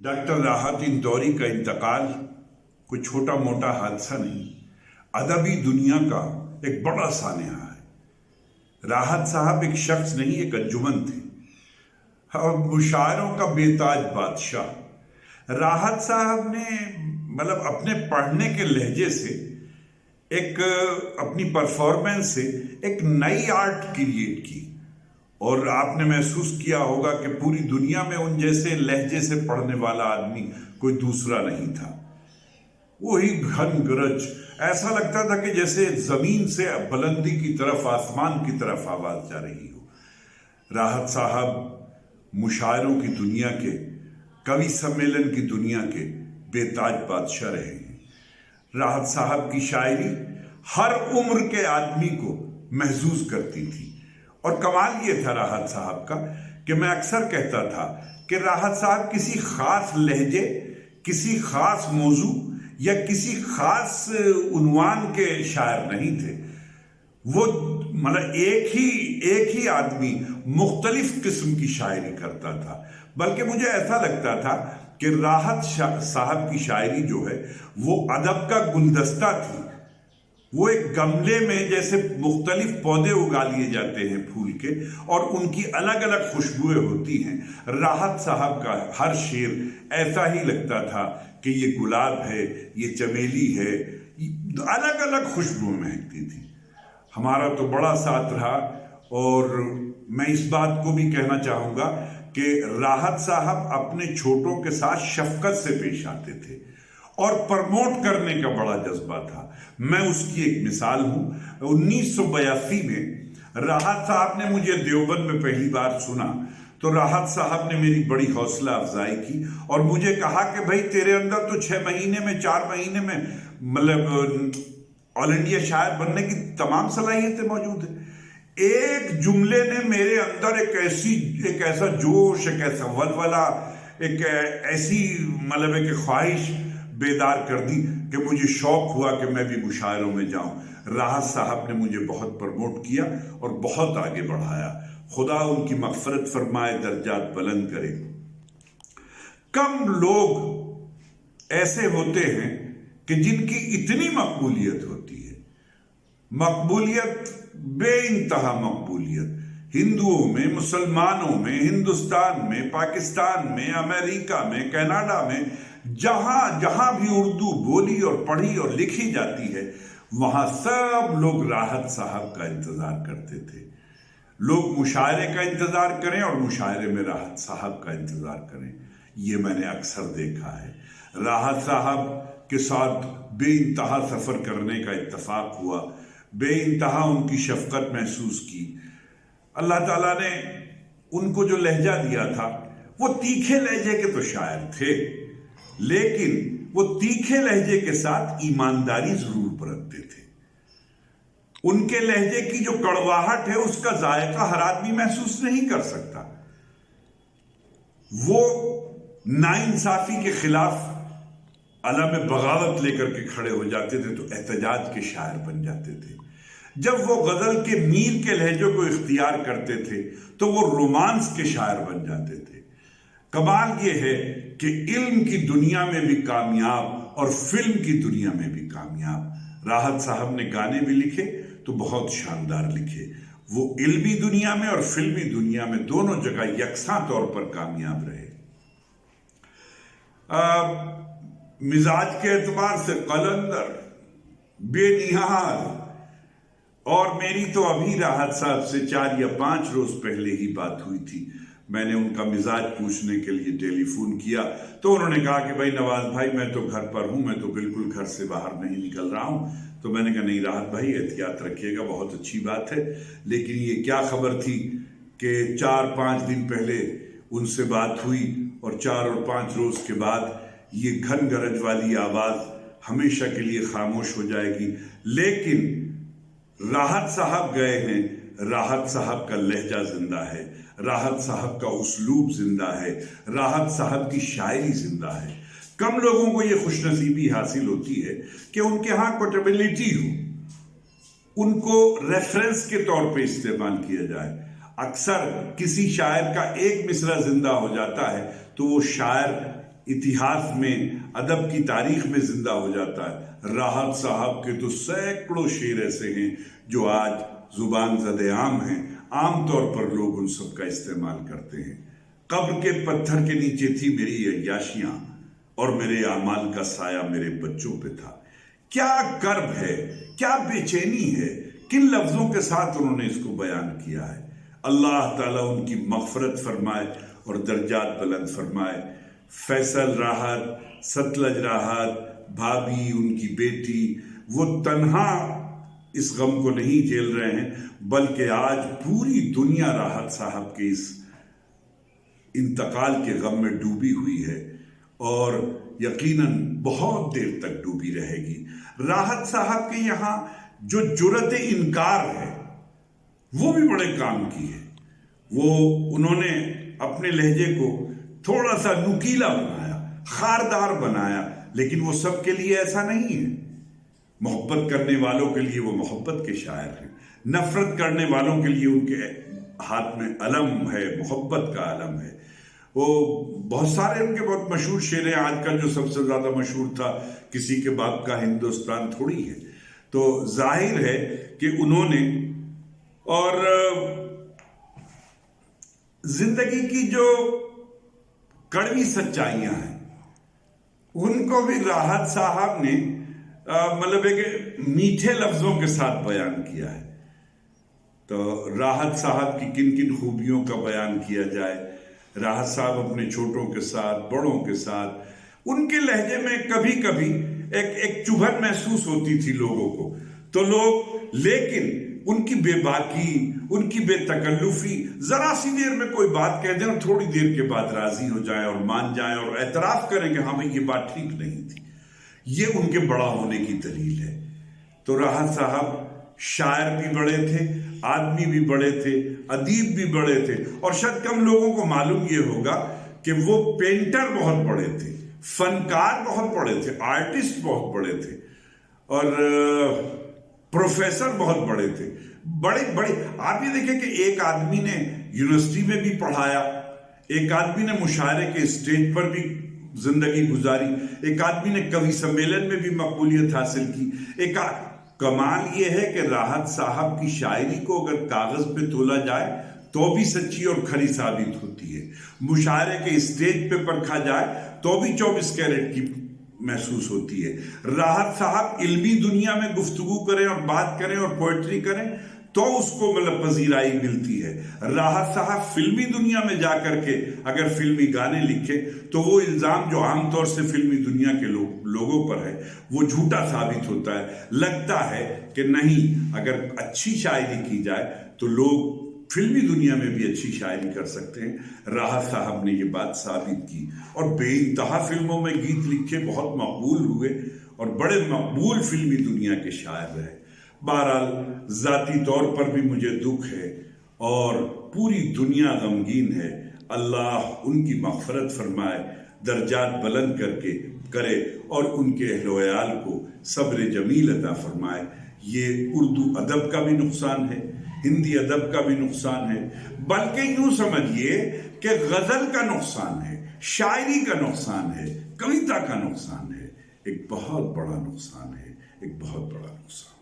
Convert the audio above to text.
Doctor राहत इंदौरी का इंतकाल कोई छोटा मोटा हादसा नहीं, अदबी दुनिया का एक बड़ा सानहा है। राहत साहब एक शख्स नहीं, एक अंजुमन थे और मुशायरों का बेताज बादशाह। राहत साहब ने अपने पढ़ने के लहजे से एक अपनी परफॉर्मेंस से एक नई आर्ट क्रिएट की और आपने महसूस किया होगा कि पूरी दुनिया में उन जैसे लहजे से पढ़ने वाला आदमी कोई दूसरा नहीं था। वही घन गरज, ऐसा लगता था कि जैसे जमीन से बुलंदी की तरफ, आसमान की तरफ आवाज जा रही हो। राहत साहब मुशायरों की दुनिया के, कवि सम्मेलन की दुनिया के बेताज बादशाह रहे हैं। राहत साहब की शायरी हर उम्र के आदमी को महसूस करती थी और कमाल ये था राहत साहब का कि मैं अक्सर कहता था कि राहत साहब किसी खास लहजे, किसी खास मौजू या किसी खास उन्वान के शायर नहीं थे। वो एक ही आदमी मुख्तलिफ किस्म की शायरी करता था। बल्कि मुझे ऐसा लगता था कि राहत साहब की शायरी जो है वो अदब का गुलदस्ता थी। वो एक गमले में जैसे मुख्तलिफ पौधे उगा लिए जाते हैं फूल के और उनकी अलग अलग खुशबुएं होती हैं। राहत साहब का हर शेर ऐसा ही लगता था कि ये गुलाब है, ये चमेली है, अलग अलग खुशबुएं महकती थी। हमारा तो बड़ा साथ रहा और मैं इस बात को भी कहना चाहूँगा कि राहत साहब अपने छोटों के साथ शफकत से पेश आते थे और प्रमोट करने का बड़ा जज्बा था। मैं उसकी एक मिसाल हूँ। 1982 में राहत साहब ने मुझे देवबंद में पहली बार सुना तो राहत साहब ने मेरी बड़ी हौसला अफजाई की और मुझे कहा कि भाई तेरे अंदर तो 6 महीने में, 4 महीने में ऑल इंडिया शायर बनने की तमाम सलाहियतें मौजूद है। एक जुमले ने मेरे अंदर एक ऐसा जोश, एक ऐसा वलवला, एक ऐसी एक ख्वाहिश बेदार कर दी कि मुझे शौक हुआ कि मैं भी मुशायरों में जाऊं। राहत साहब ने मुझे बहुत प्रमोट किया और बहुत आगे बढ़ाया। खुदा उनकी मग़फ़िरत फरमाए, दर्जात बुलंद करे। कम लोग ऐसे होते हैं कि जिनकी इतनी मकबूलियत होती है, मकबूलियत बेइंतहा मकबूलियत, हिंदुओं में, मुसलमानों में, हिंदुस्तान में, पाकिस्तान में, अमेरिका में, कनाडा में, जहां जहां भी उर्दू बोली और पढ़ी और लिखी जाती है वहां सब लोग राहत साहब का इंतजार करते थे। लोग मुशायरे का इंतजार करें और मुशायरे में राहत साहब का इंतजार करें, ये मैंने अक्सर देखा है। राहत साहब के साथ बेइंतहा सफर करने का इत्तफाक हुआ, बेइंतहा उनकी शफकत महसूस की। अल्लाह ताला ने उनको जो लहजा दिया था वो तीखे लहजे के तो शायर थे, लेकिन वो तीखे लहजे के साथ ईमानदारी जरूर बरतते थे। उनके लहजे की जो कड़वाहट है उसका जायका हर आदमी महसूस नहीं कर सकता। वो नाइंसाफी के खिलाफ अलम बगावत लेकर के खड़े हो जाते थे तो एहतजाज के शायर बन जाते थे। जब वो गजल के मीर के लहजों को इख्तियार करते थे तो वो रोमांस के शायर बन जाते थे। कमाल ये है कि इल्म की दुनिया में भी कामयाब और फिल्म की दुनिया में भी कामयाब। राहत साहब ने गाने भी लिखे तो बहुत शानदार लिखे। वो इल्मी दुनिया में और फिल्मी दुनिया में दोनों जगह यकसां तौर पर कामयाब रहे। मिजाज के एतबार से कलंदर, बेनिहाल, और मेरी तो अभी राहत साहब से 4 या 5 रोज पहले ही बात हुई थी। मैंने उनका मिजाज पूछने के लिए टेलीफोन किया तो उन्होंने कहा कि भाई नवाज भाई मैं तो घर पर हूं, मैं तो बिल्कुल घर से बाहर नहीं निकल रहा हूं। तो मैंने कहा नहीं राहत भाई एहतियात रखिएगा, बहुत अच्छी बात है, लेकिन ये क्या खबर थी कि 4-5 दिन पहले उनसे बात हुई और 4 और 5 रोज के बाद ये घन गरज वाली आवाज हमेशा के लिए खामोश हो जाएगी। लेकिन राहत साहब गए हैं, राहत साहब का लहजा जिंदा है, राहत साहब का उसलूब जिंदा है, राहत साहब की शायरी जिंदा है। कम लोगों को ये खुशनसीबी हासिल होती है कि उनके यहाँ कोटेबिलिटी हो, उनको रेफरेंस के तौर पे इस्तेमाल किया जाए। अक्सर किसी शायर का एक मिसरा जिंदा हो जाता है तो वो शायर इतिहास में, अदब की तारीख में जिंदा हो जाता है। राहत साहब के तो सैकड़ों शेर ऐसे हैं जो आज जुबान ज़द-ए-आम हैं, आम तौर पर लोग उन सब का इस्तेमाल करते हैं। कब्र के पत्थर के नीचे थी मेरी अय्याशियां और मेरे आमाल का साया मेरे बच्चों पे था। क्या कर्ब है, क्या बेचैनी है, किन लफ्जों के साथ उन्होंने इसको बयान किया है। अल्लाह ताला उनकी मग़फ़िरत फरमाए और दर्जात बुलंद फरमाए। फैसल राहत, सतलज राहत, भाभी, उनकी बेटी, वो तन्हा इस गम को नहीं झेल रहे हैं, बल्कि आज पूरी दुनिया राहत साहब के इस इंतकाल के गम में डूबी हुई है और यकीनन बहुत देर तक डूबी रहेगी। राहत साहब के यहाँ जो जुर्रत इनकार है वो भी बड़े काम की है। उन्होंने अपने लहजे को थोड़ा सा नुकीला बनाया, खारदार बनाया, लेकिन वो सबके लिए ऐसा नहीं है। मोहब्बत करने वालों के लिए वो मोहब्बत के शायर हैं, नफरत करने वालों के लिए उनके हाथ में अलम है, मोहब्बत का अलम है। वो बहुत सारे उनके बहुत मशहूर शेर हैं। आजकल जो सबसे ज्यादा मशहूर था, किसी के बाप का हिंदुस्तान थोड़ी है। तो जाहिर है कि उन्होंने और जिंदगी की जो कड़वी सच्चाइयां हैं उनको भी राहत साहब ने मतलब एक मीठे लफ्जों के साथ बयान किया है। तो राहत साहब की किन किन खूबियों का बयान किया जाए। राहत साहब अपने छोटों के साथ, बड़ों के साथ, उनके लहजे में कभी कभी एक चुभन महसूस होती थी लोगों को। तो लोग, लेकिन उनकी बेबाकी, उनकी बेतकल्लुफी, जरा सी देर में कोई बात कह दें और थोड़ी देर के बाद राजी हो जाए और मान जाए और एतराफ करें कि हाँ भाई ये बात ठीक नहीं थी। ये उनके बड़ा होने की दलील है। तो राहत साहब शायर भी बड़े थे, आदमी भी बड़े थे, अदीब भी बड़े थे, और शायद कम लोगों को मालूम ये होगा कि वो पेंटर बहुत बड़े थे, फनकार बहुत बड़े थे, आर्टिस्ट बहुत बड़े थे और प्रोफेसर बहुत बड़े थे। बड़े बड़े आप ये देखिए कि एक आदमी ने यूनिवर्सिटी में भी पढ़ाया, एक आदमी ने मुशायरे के स्टेज पर भी जिंदगी गुजारी, एक आदमी ने कवि सम्मेलन में भी मकबूलियत हासिल की। कमाल ये है कि राहत साहब की शायरी को अगर कागज पे तोला जाए तो भी सच्ची और खरी साबित होती है। मुशायरे के स्टेज पे परखा जाए तो भी 24 कैरेट की महसूस होती है। राहत साहब इल्मी दुनिया में गुफ्तगू करें और बात करें और पोएट्री करें तो उसको मतलब पजीराई मिलती है। राहत साहब फिल्मी दुनिया में जाकर के अगर फिल्मी गाने लिखे तो वो इल्जाम जो आमतौर से फिल्मी दुनिया के लोगों पर है वो झूठा साबित होता है। लगता है कि नहीं, अगर अच्छी शायरी की जाए तो लोग फिल्मी दुनिया में भी अच्छी शायरी कर सकते हैं। राहत साहब ने ये बात साबित की और बेइंतहा फिल्मों में गीत लिखे, बहुत मकबूल हुए और बड़े मकबूल फिल्मी दुनिया के शायर रहे। बहरहाल जाती तौर पर भी मुझे दुख है और पूरी दुनिया गमगीन है। अल्लाह उनकी मग़फ़िरत फरमाए, दर्जात बुलंद करे और उनके अहल-व-अयाल को सब्र जमील अता फरमाए। ये उर्दू अदब का भी नुकसान है, हिंदी अदब का भी नुकसान है, बल्कि यूं समझिए कि गजल का नुकसान है, शायरी का नुकसान है, कविता का नुकसान है। एक बहुत बड़ा नुकसान है, एक बहुत बड़ा नुकसान।